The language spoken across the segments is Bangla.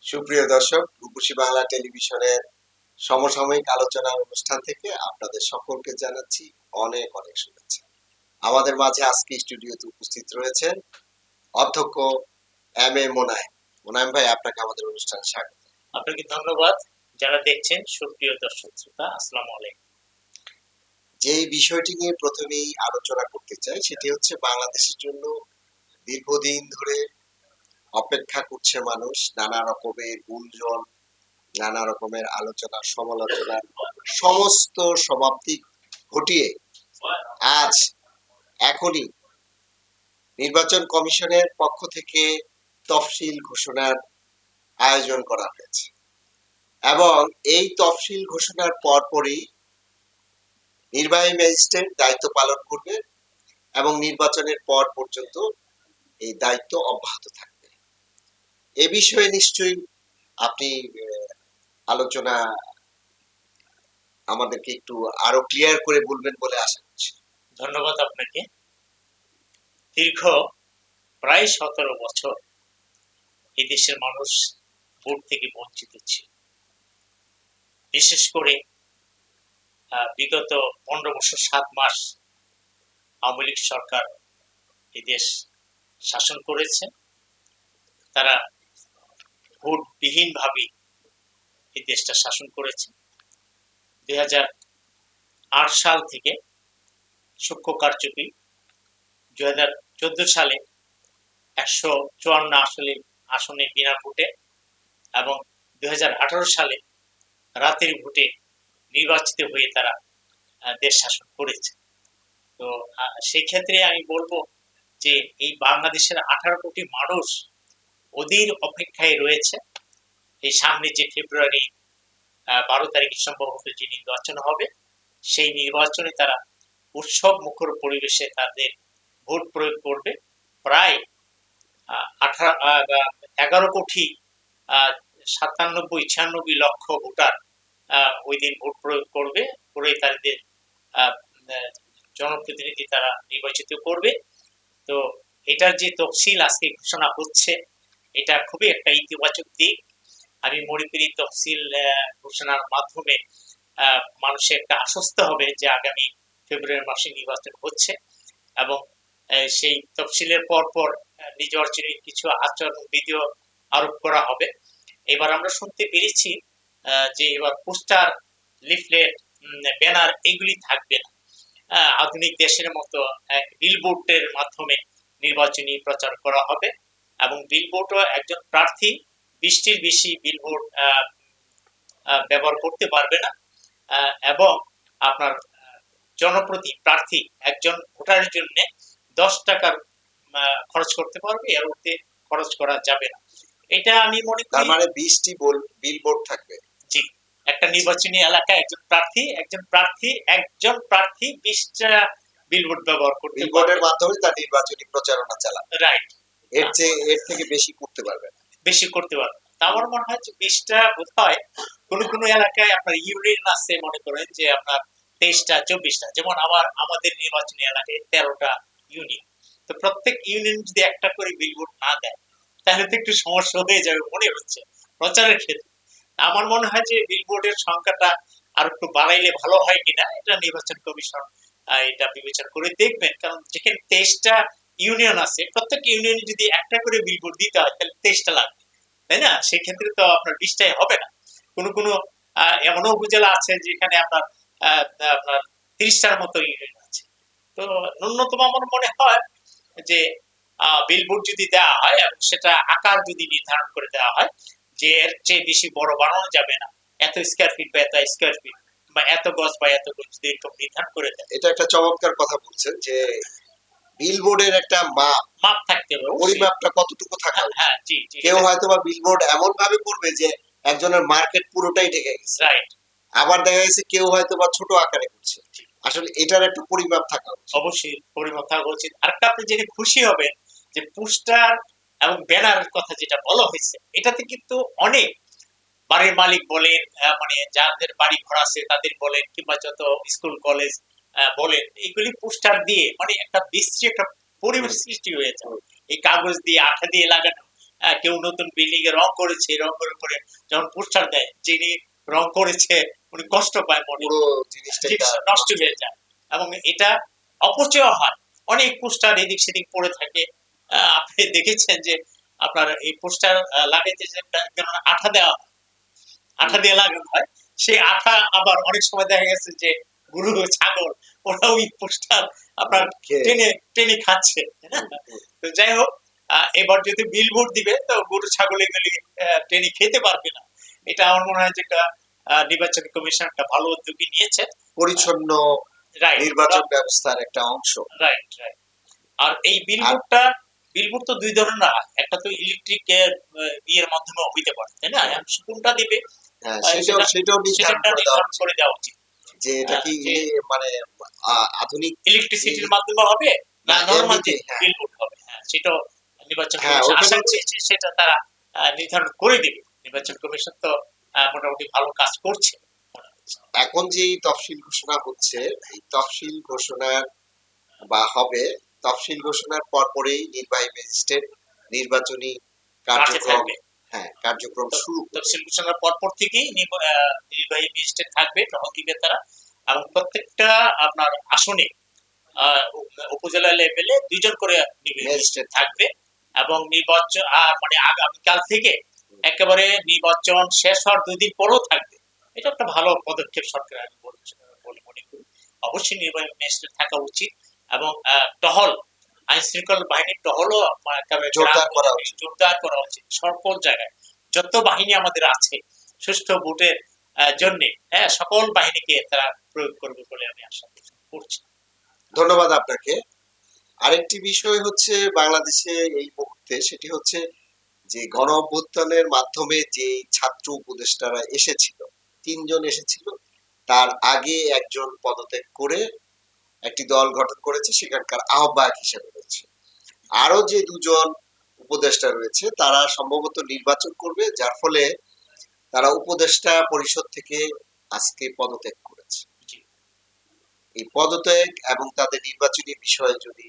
সুপ্রিয় দর্শক, রূপসী বাংলা টেলিভিশনের সমসাময়িক আলোচনা অনুষ্ঠান থেকে আপনাদের সকলকে জানাচ্ছি অনেক অনেক শুভেচ্ছা। আমাদের মাঝে আজকে স্টুডিওতে উপস্থিত রয়েছেন অধ্যক্ষ মোনায়েম। মোনায়েম ভাই, আপনাকে আমাদের অনুষ্ঠানে স্বাগত। আপনাকে ধন্যবাদ। যারা দেখছেন, সুপ্রিয় দর্শক শ্রোতা, আসসালামু আলাইকুম। যেই বিষয়টি নিয়ে প্রথমেই আলোচনা করতে চাই সেটি হচ্ছে বাংলাদেশের জন্য দীর্ঘদিন ধরে অপেক্ষা করছে মানুষ, নানা রকমের গুঞ্জন, নানা রকমের আলোচনা সমালোচনার সমস্ত সমাপ্তি ঘটিয়ে আজ এখনই নির্বাচন কমিশনের পক্ষ থেকে তফসিল ঘোষণার আয়োজন করা হয়েছে এবং এই তফসিল ঘোষণার পরপরই নির্বাহী ম্যাজিস্ট্রেট দায়িত্ব পালন করবে এবং নির্বাচনের পর পর্যন্ত এই দায়িত্ব অব্যাহত থাকবে। এ বিষয়ে নিশ্চয়ই আপনি আলোচনা আমাদেরকে একটু আরো ক্লিয়ার করে বলবেন বলে আশা করছি। ধন্যবাদ আপনাকে। দীর্ঘ প্রায় 17 বছর এই দেশের মানুষ ভোট থেকে বঞ্চিত ছিল। বিশেষ করে বিগত 15 বছর 7 মাস আওয়ামী লীগ সরকার এই দেশ শাসন করেছে। তারা ভোটবিহীন ভাবে এই দেশটা শাসন করেছে। 2008 সাল থেকে সূক্ষ্ম কারচুপি, 2014 সালে 154 আসনে বিনা ভোটে এবং 2018 সালে রাতের ভোটে নির্বাচিত হয়ে তারা দেশ শাসন করেছে। তো সেই ক্ষেত্রে আমি বলবো যে এই বাংলাদেশের 18 কোটি মানুষ অধীর অপেক্ষায় রয়েছে এই সামনে যে ফেব্রুয়ারি 12 তারিখে সম্ভবত যে নির্বাচন হবে, সেই নির্বাচনে তারা উৎসব মুখর পরিবেশে তাদের ভোট প্রয়োগ করবে। প্রায় 11 কোটি 97-96 লক্ষ ভোটার ওই দিন ভোট প্রয়োগ করবে, করে তাদের জনপ্রতিনিধি তারা নির্বাচিত করবে। তো এটার যে তফসিল আজকে ঘোষণা হচ্ছে, এটা খুবই একটা ইতিবাচক দিক। আমি মনে করি তফসিল ঘোষণার মাধ্যমে মানুষের একটা আশ্বস্ত হবে যে আগামী ফেব্রুয়ারি মাসে নির্বাচন হচ্ছে এবং সেই তফসিলের পর নির্বাচনের কিছু আচরণ বিধিও আরোপ করা হবে। এবার আমরা শুনতে পেরেছি যে এবার পোস্টার, লিফলেট, ব্যানার এগুলি থাকবে না। আধুনিক দেশের মতো বিলবোর্ডের মাধ্যমে নির্বাচনী প্রচার করা হবে এবং বিলবোর্ডও একজন প্রার্থী 20টির বেশি বিলবোর্ড ব্যবহার করতে পারবে না এবং আপনার জনপ্রতি প্রার্থী একজন ভোটারের জন্য 10 টাকার খরচ করতে পারবে, এর ঊর্ধ্বে খরচ করা যাবে না। এটা আমি মনে করি, তার মানে 20টি বিলবোর্ড থাকবে। জি, একটা নির্বাচনী এলাকায় একজন প্রার্থী 20টা বিলবোর্ড ব্যবহার করতে পারবে, বিলবোর্ডের মাধ্যমে তার নির্বাচনী প্রচারণা চালাবে। রাইট। এর থেকে বেশি করতে পারবে না। আমার মনে হয় যে 20টা বোধহয় কোন এলাকায় আপনার ইউনিয়ন আছে, মনে করেন যে আপনার 23টা 24টা, যেমন আমাদের নির্বাচনী এলাকায় 13টা ইউনিয়ন। তো প্রত্যেক ইউনিয়ন যদি একটা করে বিলবোর্ড না দেয় তাহলে তো একটু সমস্যা হয়ে যাবে মনে হচ্ছে প্রচারের ক্ষেত্রে। আমার মনে হয় যে বিলবোর্ডের সংখ্যাটা আর একটু বাড়াইলে ভালো হয় কিনা, এটা নির্বাচন কমিশন এটা বিবেচনা করে দেখবেন। কারণ যেখানে 23টা ইউনিয়ন আছে, প্রত্যেক ইউনিয়নে যদি একটা করে বিলবোর্ড দিতে হয় তাহলে 23টা লাগবে, তাই না? সেক্ষেত্রে তো আপনার 20টাই হবে না। কোন এমন উপজেলা আছে যেখানে আপনার 30টার মতো ইউনিয়ন আছে। তো ন্যূনতম আমার মনে হয় যে বিলবোর্ড যদি দেওয়া হয় এবং সেটা আকার যদি নির্ধারণ করে দেওয়া হয় যে এর চেয়ে বেশি বড় বানানো যাবে না, এত স্কয়ার ফিট বা এত স্কয়ার ফিট বা এত গজ বা এত গজ যদি এরকম নির্ধারণ করে দেয়। এটা একটা চমৎকার কথা বলছেন যে বিলবোর্ডের একটা মাপ থাকতে হবে, পরিমাপটা কতটুকু থাকা। হ্যাঁ, জি, কেউ হয়তো বা বিলবোর্ড এমন ভাবে করবে যে একজনের মার্কেট পুরোটাই ঢেকে গেছে, রাইট। আবার দেখা গেছে কেউ হয়তো বা ছোট আকারে করছে। আসলে এটার একটা পরিমাপ থাকা উচিত। অবশ্যই পরিমাপ থাকা উচিত। আরেকটা আপনি জেনে খুশি হবেন যে পোস্টার এবং ব্যানারের কথা যেটা বলা হয়েছে, এটাতে কিন্তু অনেক বাড়ির মালিক বলেন, মানে যাদের বাড়ি ঘর আছে তাদের বলেন, কিংবা যত স্কুল কলেজ বলেন, এগুলি পোস্টার দিয়ে মানে একটা বিশ্রী একটা পরিবেশ সৃষ্টি হয়েছে। এই কাগজ দিয়ে আঠা দিয়ে লাগানো কেউ নতুন বিল্ডিং এ রং করেছে, রং করে করে যখন পোস্টার দেয়, যিনি রং করেছে উনি কষ্ট পায়, মনে পুরো জিনিসটাই জিনিস তার নষ্ট হয়ে যায় এবং এটা অপচয় হয়। অনেক পোস্টার এদিক সেদিক পড়ে থাকে। আপনি দেখেছেন যে আপনার এই পোস্টার লাগাইতে যে আঠা দেওয়া হয়, আঠা দিয়ে লাগানো হয়, সেই আঠা আবার অনেক সময় দেখা গেছে যে গরু ছাগল ওরা ওই পোস্টার আপনার খেয়ে টেনে টেনে খাচ্ছে, তাই না? তো যাই হোক, এবার যদি বিলবোর্ড দিবে তো গরু ছাগল এগুলি টেনে খেতে পারবে না। এটা আমার মনে হয় যে একটা নির্বাচন কমিশন একটা ভালো উদ্যোগী নিয়েছে। পরিচ্ছন্ন রাইট, নির্বাচন ব্যবস্থার একটা অংশ। Right, right. আর এই আর বিলবোর্ড তো দুই ধরনের হয়, একটা তো ইলেকট্রিক ইয়ের মাধ্যমে হইতে পারে, তাই না? এখন সে কোনটা দিবে হ্যাঁ, সেটা সেটাও সেটা নির্ধারণ একটা করে দেওয়া নির্ধারণ উচিত করে দেওয়া উচিত। যে এটা কি যে মানে আধুনিক ইলেকট্রিসিটির মাধ্যমে হবে না না নরমাল যে এমনিতে। হ্যাঁ, বিলবোর্ড হবে, হ্যাঁ সেটাও নির্বাচন হ্যাঁ, কমিশন ওখানে আশা করি যে সেটা তারা নির্ধারণ করে দিবে। নির্বাচন কমিশন তো মোটামুটি ভালো কাজ করছে মনে হচ্ছে। এখন যে তফসিল ঘোষণা হচ্ছে, এই তফসিল ঘোষণার বা হবে, তফসিল ঘোষণার পরপরই নির্বাহী ম্যাজিস্ট্রেট নির্বাচনী মাঠে কার্যক্রম, থাকবে। হ্যাঁ, কার্যক্রম শুরু করবে। তফসিল ঘোষণার পরপর থেকেই নির্বাহী ম্যাজিস্ট্রেট থাকবে, টহল দিবে তারা, এবং প্রত্যেকটা আপনার আসনে উপজেলা লেভেলে 2 জন করে নির্বাহী ম্যাজিস্ট্রেট থাকবে এবং নির্বাচন মানে আগামীকাল থেকে একেবারে নির্বাচন শেষ হওয়ার 2 দিন পরেও থাকবে। এটা একটা ভালো পদক্ষেপ সরকার, আমি বলে মনে করি। অবশ্যই নির্বাহী ম্যাজিস্ট্রেট থাকা উচিত এবং টহল, আইন শৃঙ্খলা বাহিনীর টহলও একেবারে জোরদার করা উচিত। জোরদার করা উচিত সকল জায়গায়। যত বাহিনী আমাদের আছে সুষ্ঠু ভোটের জন্য, হ্যাঁ, সকল বাহিনীকে তারা প্রয়োগ করবে বলে আমি আশা করছি। ধন্যবাদ আপনাকে। আরেকটি বিষয় হচ্ছে বাংলাদেশে এই মুহূর্তে, সেটি হচ্ছে যে গণ অভ্যুত্থানের মাধ্যমে যে ছাত্র উপদেষ্টারা এসেছিল, 3 জন এসেছিল, তার আগে একজন পদত্যাগ করে একটি দল গঠন করেছে, সেখানকার আহ্বায়ক হিসেবে রয়েছে। আরো যে 2 জন উপদেষ্টা রয়েছে তারা সম্ভবত নির্বাচন করবে, যার ফলে তারা উপদেষ্টা পরিষদ থেকে আজকে পদত্যাগ করেছে। জি। এই পদত্যাগ এবং তাদের নির্বাচনী বিষয়ে যদি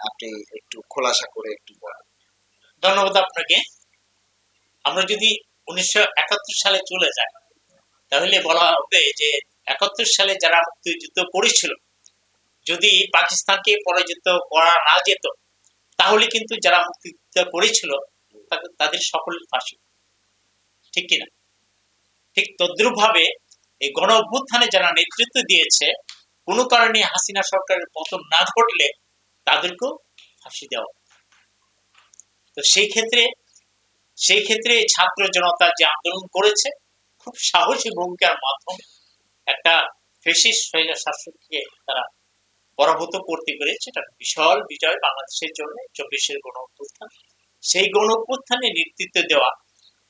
আপনি একটু খোলাসা করে একটু বলেন। ধন্যবাদ আপনাকে। আমরা যদি 1971 সালে চলে যাই তাহলে বলা হবে যে 71 সালে যারা মুক্তিযুদ্ধ করেছিল, যদি পাকিস্তানকে পরাজিত করা না যেত তাহলে কিন্তু যারা মুক্তিযুদ্ধ করেছিল তাদের সকলের ফাঁসি, ঠিক কিনা? ঠিক তদ্রুপ ভাবে এই গণ অভ্যুত্থানে যারা নেতৃত্ব দিয়েছে, কোনো কারণে হাসিনা সরকারের পতন না ঘটলে তাদেরকেও ফাঁসি দেওয়া। তো সেই ক্ষেত্রে ছাত্র জনতা যে আন্দোলন করেছে খুব সাহসী ভূমিকার মাধ্যমে একটা ফ্যাসিস্ট শাসককে তারা পরাভূত করতে পেরেছে। এটা বিশাল বিজয় বাংলাদেশের জন্য 24-এর গণ অভ্যুত্থান। সেই গণ অভ্যুত্থানে নেতৃত্ব দেওয়া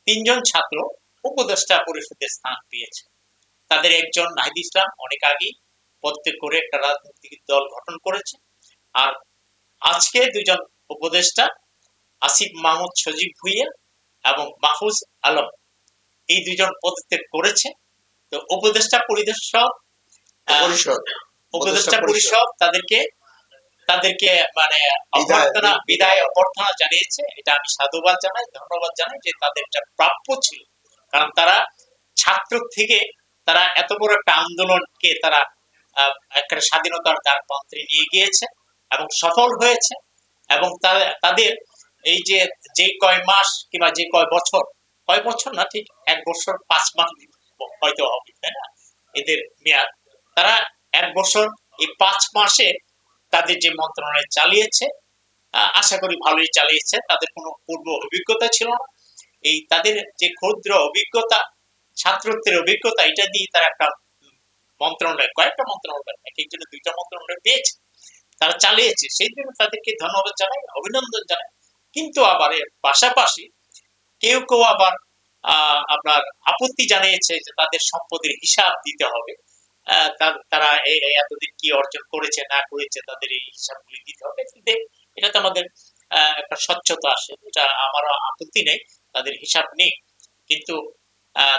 3 জন ছাত্র উপদেষ্টা পরিষদের স্থান পেয়েছে। তাদের একজন নাহিদ ইসলাম অনেক আগেই পদত্যাগ করে একটা রাজনৈতিক দল গঠন করেছে। আর আজকে 2 জন উপদেষ্টা আসিফ মাহমুদ সজীব ভুইয়া এবং মাহফুজ আলম, এই 2 জন পদত্যাগ করেছে। তো উপদেষ্টা পরিষদ তাদেরকে মানে বিদায় অভ্যর্থনা জানিয়েছে। এটা আমি সাধুবাদ জানাই, ধন্যবাদ জানাই যে তাদের এটা প্রাপ্য ছিল। কারণ তারা ছাত্র থেকে তারা এত বড় একটা আন্দোলনকে তারা একটা স্বাধীনতার দ্বার প্রান্তে নিয়ে গিয়েছে এবং সফল হয়েছে। এবং তাদের এই যে কয় মাস কিংবা যে কয় বছর না, ঠিক 1 বছর 5 মাস হয়তো হবে, তাই না এদের মেয়াদ? তারা 1 বছর এই 5 মাসে তাদের যে মন্ত্রণালয় চালিয়েছে, আশা করি ভালোই চালিয়েছে। তাদের কোনো পূর্ব অভিজ্ঞতা ছিল না। এই তাদের যে ক্ষুদ্র অভিজ্ঞতা, ছাত্রত্বের অভিজ্ঞতা, এটা দিয়ে তারা একটা মন্ত্রণালয়, কয়েকটা মন্ত্রণালয়, এক একজনের 2টা মন্ত্রণালয় পেয়েছে, তারা চালিয়েছে। সেই জন্য তাদেরকে ধন্যবাদ জানাই, অভিনন্দন জানাই। কিন্তু আবার এর পাশাপাশি কেউ কেউ আবার আপনার আপত্তি জানিয়েছে যে তাদের সম্পদের হিসাব দিতে হবে। তারা এতদিন কি অর্জন করেছে না করেছে তাদের এই হিসাবগুলি দিতে হবে। কিন্তু এটাতে আমাদের একটা স্বচ্ছতা আসে, এটা আমার আপত্তি নেই, তাদের হিসাব নেই। কিন্তু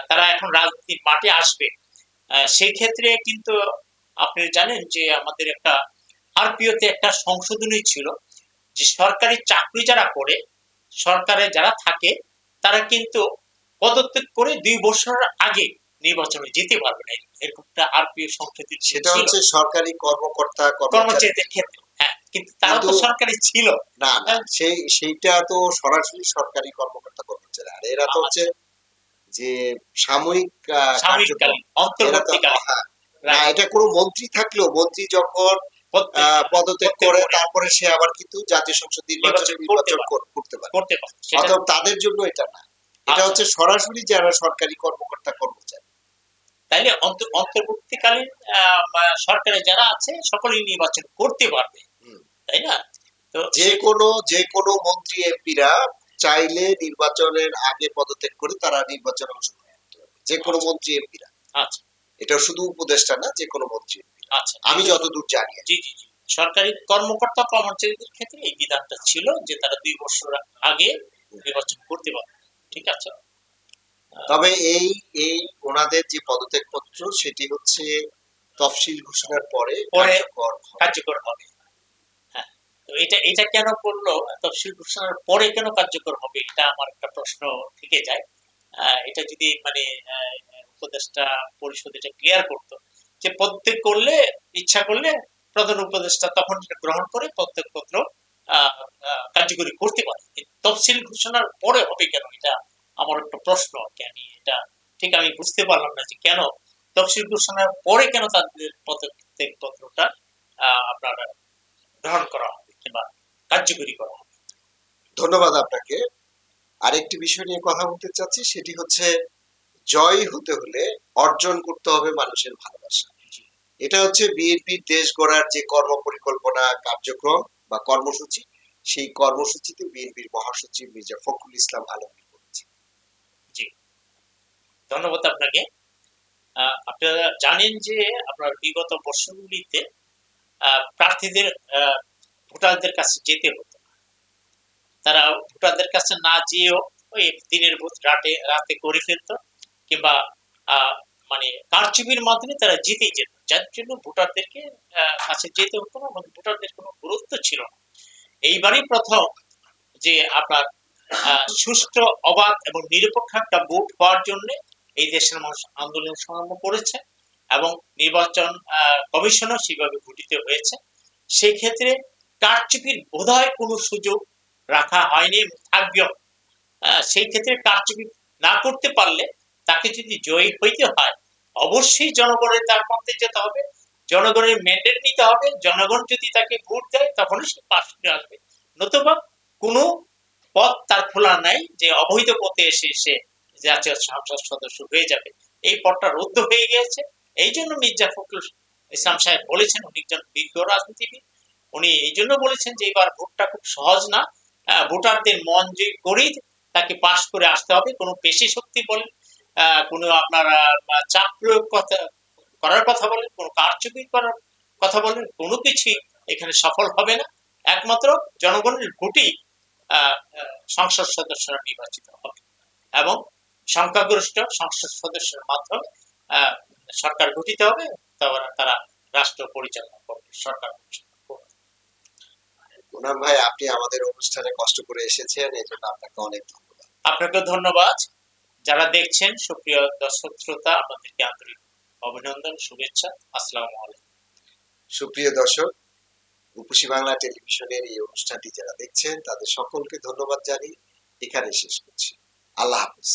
তারা এখন রাজনীতির মাঠে আসবে, সেই ক্ষেত্রে কিন্তু আপনি জানেন যে আমাদের একটা আরপিওতে একটা সংশোধনী ছিল যে সরকারি চাকরি যারা করে সরকারে যারা থাকে তারা কিন্তু পদত্যাগ করে 2 বছর আগে নির্বাচনে যেতে পারবে না, এরকমটা আরপিও সংশোধিত সেটা ছিল হচ্ছে সরকারি কর্মকর্তা কর্মচারী। কর্মচারীদের ক্ষেত্রে। হ্যাঁ, কিন্তু তারা তো কিন্তু সরকারি ছিল। না না, সেইটা তো সরাসরি সরকারি কর্মকর্তা কর্মচারী, আর এরা তো হচ্ছে যে সাময়িক কার্যক্রম। সাময়িককালীন, এরা তো অন্তর্বর্তীকালীন। হ্যাঁ, না, রাইট। এটা কোনো মন্ত্রী থাকলেও মন্ত্রী যখন পদত্যাগ করে তারপরে সে আবার কিন্তু জাতীয় সংসদ নির্বাচন করতে পারে। করতে পারে সেটা। অতএব তাদের জন্য এটা না, এটা আচ্ছা, হচ্ছে সরাসরি যারা সরকারি কর্মকর্তা কর্মচারী। তাইলে অন্তর্বর্তীকালীন সরকারে যারা আছে সকলেই নির্বাচন করতে পারবে, হুম। তাই না? তো যে কোনো মন্ত্রী এমপিরা চাইলে নির্বাচনের আগে পদত্যাগ করে তারা নির্বাচনে অংশগ্রহণ করতে পারবে, যে কোনো আচ্ছা, মন্ত্রী এমপিরা। আচ্ছা, এটা শুধু উপদেষ্টা না, যে কোনো মন্ত্রী এমপিরা, আচ্ছা। আমি যতদূর জানি। জি, জি, জি। সরকারি কর্মকর্তা কর্মচারীদের ক্ষেত্রে এই বিধানটা ছিল যে তারা 2 বছর আগে নির্বাচন করতে পারবে। ঠিক আছে। তবে এই এই ওনাদের যে পদত্যাগ পত্র সেটি হচ্ছে তফসিল ঘোষণার পরে পরে কার্যকর হবে। কার্যকর হবে। হ্যাঁ। তো এটা কেন করলো, তফসিল ঘোষণার পরে কেন কার্যকর হবে, এটা আমার একটা প্রশ্ন থেকে যায়। এটা যদি মানে উপদেষ্টা পরিষদ এটা ক্লিয়ার করতো যে পদত্যাগ করলে, ইচ্ছা করলে প্রধান উপদেষ্টা তখন সেটা গ্রহণ করে পদত্যাগপত্র কার্যকরী করতে পারে। কিন্তু তফসিল ঘোষণার পরে হবে কেন, এটা আমার একটা প্রশ্ন আর কি। আমি বুঝতে পারলাম না যে কেন তফসিল ঘোষণার পরে কেন তাদের পদত্যাগপত্রটা আপনার গ্রহণ করা হবে কিংবা কার্যকরী করা হবে। ধন্যবাদ আপনাকে। আরেকটি বিষয় নিয়ে কথা বলতে চাচ্ছি, সেটি হচ্ছে জয় হতে হলে অর্জন করতে হবে মানুষের ভালোবাসা। জি, এটা হচ্ছে বিএনপির দেশ গড়ার যে কর্ম পরিকল্পনা কার্যক্রম বা কর্মসূচি, সেই কর্মসূচিতে বিএনপির মহাসচিব মির্জা ফখরুল ইসলাম আলমগীর বলেছেন। জি, ধন্যবাদ আপনাকে। আপনারা জানেন যে আপনার বিগত বর্ষগুলিতে প্রার্থীদের ভোটারদের কাছে যেতে হতো না। তারা ভোটারদের কাছে না যেয়েও ওই দিনের ভোট রাতে করে ফেলতো, কিংবা মানে কারচুপির মাধ্যমে তারা জিতেই যেত, যার জন্য ভোটারদেরকে কাছে যেতে হতো না এবং ভোটারদের কোনো গুরুত্ব ছিল না। এইবারই প্রথম যে আপনার সুষ্ঠু, অবাধ এবং নিরপেক্ষ একটা ভোট হওয়ার জন্য এই দেশের মানুষ আন্দোলন সংগ্রাম করেছে এবং নির্বাচন কমিশনও সেভাবে গঠিত হয়েছে। সেই ক্ষেত্রে কারচুপির বোধহয় কোনো সুযোগ রাখা হয়নি এবং থাকবেও। সেই ক্ষেত্রে কারচুপি না করতে পারলে তাকে যদি জয়ী হইতে হয় অবশ্যই জনগণের তার পক্ষে যেতে হবে, জনগণের ম্যান্ডেট নিতে হবে। জনগণ যদি তাকে ভোট দেয় তখনই সে পাশ করে আসবে, নতুবা কোনো পথ তার খোলা নাই যে অবৈধ পথে এসে সে জাতীয় সংসদ সদস্য হয়ে যাবে। এই পথটা রুদ্ধ হয়ে গিয়েছে। এই জন্য মির্জা ফখরুল ইসলাম সাহেব বলেছেন, উনি একজন বিজ্ঞ রাজনীতিবিদ, উনি এই জন্য বলেছেন যে এবার ভোটটা খুব সহজ না, ভোটারদের মন জয় করেই তাকে পাশ করে আসতে হবে। কোনো পেশি শক্তি বলেন, কোনো আপনার চাপ প্রয়োগ করার কথা বলেন, কোনো কারচুপি করার কথা বলেন, কোনো কিছুই এখানে সফল হবে না। একমাত্র জনগণের ভোটেই সংসদ সদস্যরা নির্বাচিত হবে এবং সংখ্যাগরিষ্ঠ সংসদ সদস্যের মাধ্যমে সরকার গঠিত হবে। তারা রাষ্ট্র পরিচালনা করবে, সরকার পরিচালনা করবে। গুনাম ভাই, আপনি আমাদের অনুষ্ঠানে কষ্ট করে এসেছেন, এই জন্য আপনাকে অনেক ধন্যবাদ। আপনাকেও ধন্যবাদ। যারা দেখছেন সুপ্রিয় দর্শক শ্রোতা, আপনাদেরকে আন্তরিক অভিনন্দন, শুভেচ্ছা। আসসালামু আলাইকুম। সুপ্রিয় দর্শক, রূপসী বাংলা টেলিভিশনের এই অনুষ্ঠানটি যারা দেখছেন তাদের সকলকে ধন্যবাদ জানিয়ে এখানে শেষ করছি। আল্লাহ হাফিজ।